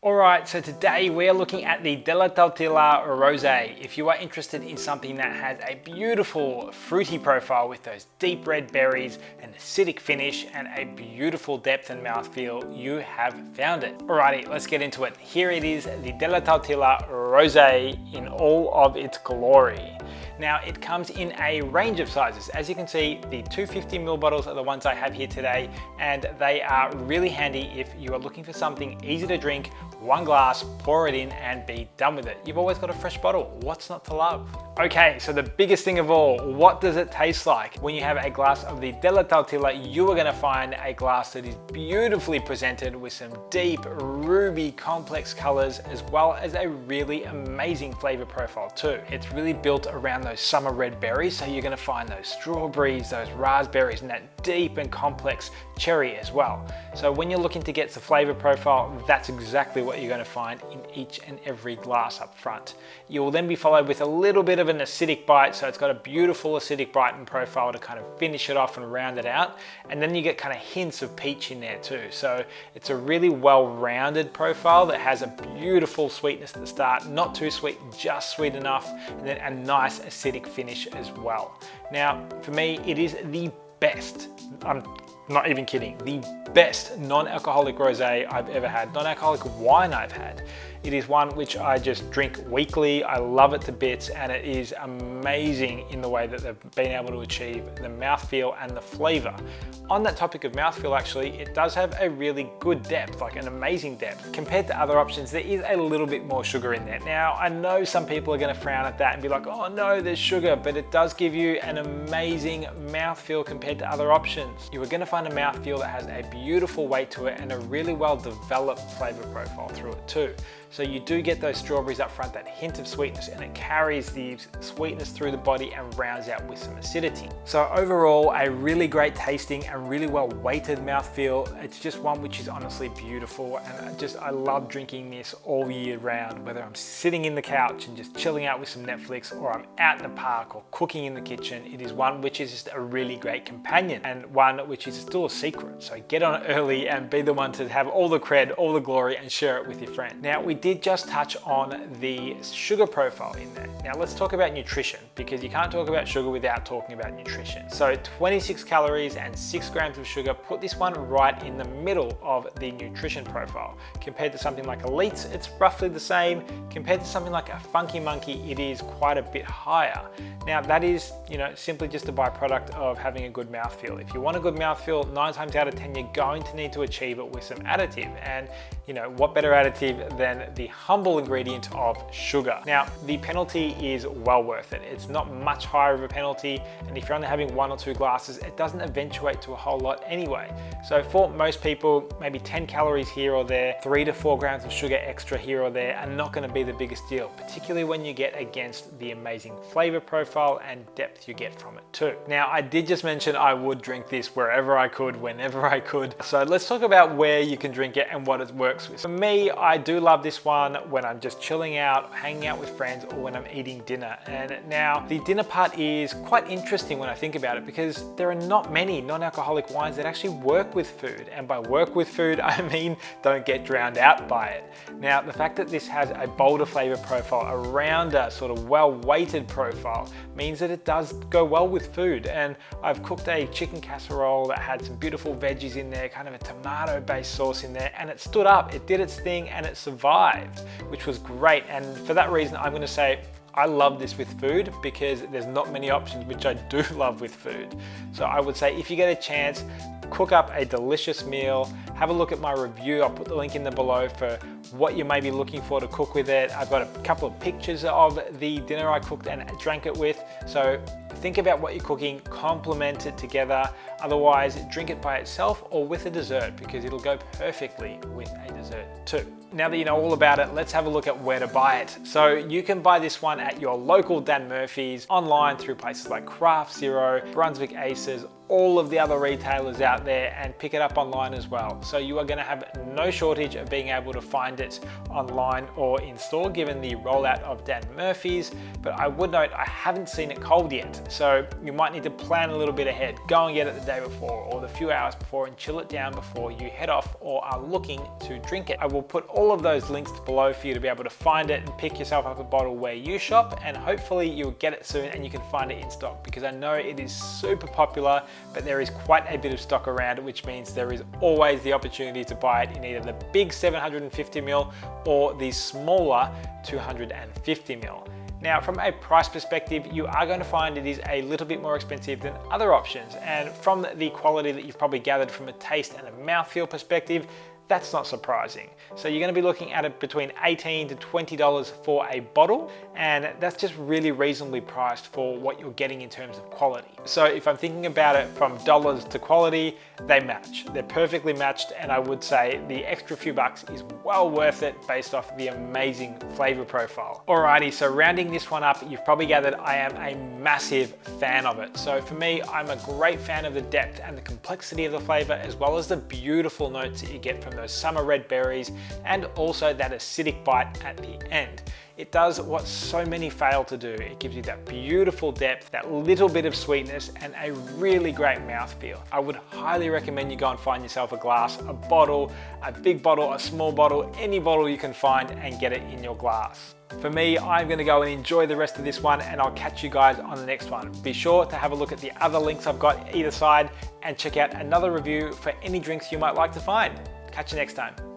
Alright, so today we're looking at the Tautila Rosé. If you are interested in something that has a beautiful fruity profile with those deep red berries, an acidic finish, and a beautiful depth and mouthfeel, you have found it. Alrighty, let's get into it. Here it is, the Tautila Rosé in all of its glory. Now it comes in a range of sizes. As you can see, the 250ml bottles are the ones I have here today, and they are really handy if you are looking for something easy to drink. One glass, pour it in and be done with it. You've always got a fresh bottle. What's not to love? Okay, so the biggest thing of all, what does it taste like? When you have a glass of the Tautila, you are gonna find a glass that is beautifully presented with some deep, ruby, complex colors, as well as a really amazing flavor profile too. It's really built around those summer red berries, so you're gonna find those strawberries, those raspberries, and that deep and complex cherry as well. So when you're looking to get the flavor profile, that's exactly what you're going to find in each and every glass up front. You will then be followed with a little bit of an acidic bite, so it's got a beautiful acidic bite and profile to kind of finish it off and round it out. And then you get kind of hints of peach in there too. So it's a really well-rounded profile that has a beautiful sweetness at the start, not too sweet, just sweet enough, and then a nice acidic finish as well. Now, for me, it is the best, I'm not even kidding, the best non-alcoholic rosé I've ever had, non-alcoholic wine I've had. It is one which I just drink weekly. I love it to bits, and it is amazing in the way that they've been able to achieve the mouthfeel and the flavor. On that topic of mouthfeel, actually, it does have a really good depth, like an amazing depth. Compared to other options, there is a little bit more sugar in there. Now, I know some people are gonna frown at that and be like, oh no, there's sugar, but it does give you an amazing mouthfeel compared to other options. You are gonna find a mouthfeel that has a beautiful weight to it and a really well developed flavor profile through it too. So you do get those strawberries up front, that hint of sweetness, and it carries the sweetness through the body and rounds out with some acidity. So overall, a really great tasting and really well weighted mouthfeel. It's just one which is honestly beautiful, and I love drinking this all year round, whether I'm sitting in the couch and just chilling out with some Netflix, or I'm out in the park or cooking in the kitchen. It is one which is just a really great companion, and one which is still a secret. So get on it early and be the one to have all the cred, all the glory, and share it with your friend. Now, we did just touch on the sugar profile in there. Now let's talk about nutrition, because you can't talk about sugar without talking about nutrition. So 26 calories and 6 grams of sugar put this one right in the middle of the nutrition profile. Compared to something like Elite's, it's roughly the same. Compared to something like a Funky Monkey, it is quite a bit higher. Now that is, simply just a byproduct of having a good mouthfeel. If you want a good mouthfeel, 9 times out of 10, you're going to need to achieve it with some additive. And what better additive than the humble ingredient of sugar. Now, the penalty is well worth it. It's not much higher of a penalty, and if you're only having 1 or 2 glasses, it doesn't eventuate to a whole lot anyway. So for most people, maybe 10 calories here or there, 3 to 4 grams of sugar extra here or there are not going to be the biggest deal, particularly when you get against the amazing flavor profile and depth you get from it too. Now, I did just mention I would drink this wherever I could, whenever I could. So let's talk about where you can drink it and what it works with. For me, I do love this one when I'm just chilling out, hanging out with friends, or when I'm eating dinner. And now the dinner part is quite interesting when I think about it, because there are not many non-alcoholic wines that actually work with food. And by work with food, I mean don't get drowned out by it. Now, the fact that this has a bolder flavor profile, a rounder, sort of well-weighted profile, means that it does go well with food. And I've cooked a chicken casserole that had some beautiful veggies in there, kind of a tomato-based sauce in there, and it stood up, it did its thing, and it survived, which was great. And for that reason, I'm going to say I love this with food, because there's not many options which I do love with food. So I would say if you get a chance, cook up a delicious meal, have a look at my review. I'll put the link in the below for what you may be looking for to cook with it. I've got a couple of pictures of the dinner I cooked and drank it with. So think about what you're cooking, complement it together. Otherwise, drink it by itself or with a dessert, because it'll go perfectly with a dessert too. Now that you know all about it, let's have a look at where to buy it. So you can buy this one at your local Dan Murphy's, online through places like Craft Zero, Brunswick Aces, all of the other retailers out there, and pick it up online as well. So you are going to have no shortage of being able to find it online or in store, given the rollout of Dan Murphy's. But I would note I haven't seen it cold yet, so you might need to plan a little bit ahead. Go and get it at the day before or the few hours before and chill it down before you head off or are looking to drink it. I will put all of those links below for you to be able to find it and pick yourself up a bottle where you shop, and hopefully you'll get it soon and you can find it in stock, because I know it is super popular, but there is quite a bit of stock around it, which means there is always the opportunity to buy it in either the big 750ml or the smaller 250ml. Now, from a price perspective, you are going to find it is a little bit more expensive than other options. And from the quality that you've probably gathered from a taste and a mouthfeel perspective, that's not surprising. So you're going to be looking at it between $18 to $20 for a bottle, and that's just really reasonably priced for what you're getting in terms of quality. So if I'm thinking about it from dollars to quality, they match. They're perfectly matched, and I would say the extra few bucks is well worth it based off the amazing flavor profile. Alrighty, so rounding this one up, you've probably gathered I am a massive fan of it. So for me, I'm a great fan of the depth and the complexity of the flavor, as well as the beautiful notes that you get from those summer red berries, and also that acidic bite at the end. It does what so many fail to do. It gives you that beautiful depth, that little bit of sweetness, and a really great mouthfeel. I would highly recommend you go and find yourself a glass, a bottle, a big bottle, a small bottle, any bottle you can find, and get it in your glass. For me, I'm going to go and enjoy the rest of this one, and I'll catch you guys on the next one. Be sure to have a look at the other links I've got either side, and check out another review for any drinks you might like to find. Catch you next time.